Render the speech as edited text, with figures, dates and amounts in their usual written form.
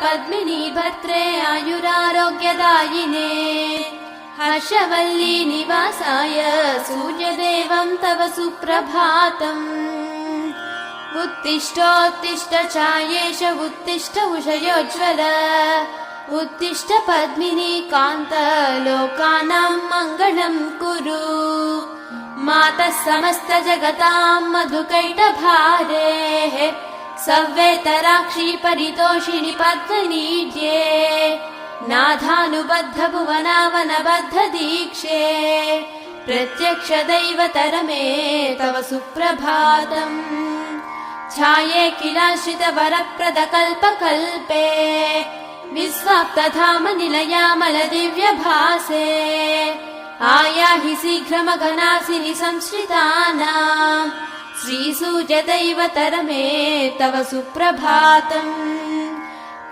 पद्मिनी भद्रे आयुरारोग्यदायिने हर्षवल्ली निवासाय सूर्यदेवं तव सुप्रभातम् उत्तिष्ठोत्तिष्ठ चायेश उत्तिष्ठ उषयोज्ज्वल उत्तिष्ठ पद्मिनी कान्त लोकानां मङ्गलं कुरु मातः समस्त जगतां मधुकैटभारेः सव्येतराक्षी परितोषिणि पद्मनीड्ये नाथानुबद्ध भुवनावनबद्ध दीक्षे प्रत्यक्ष दैवतरमे तव सुप्रभातम् छाये किलाश्रित वरप्रद कल्पकल्पे विस्वाप्तधाम निलयामल दिव्यभासे आयाहि शीघ्रमघनासिनि संश्रितानां श्रीसूर्यदैवतरमे तव सुप्रभातम्।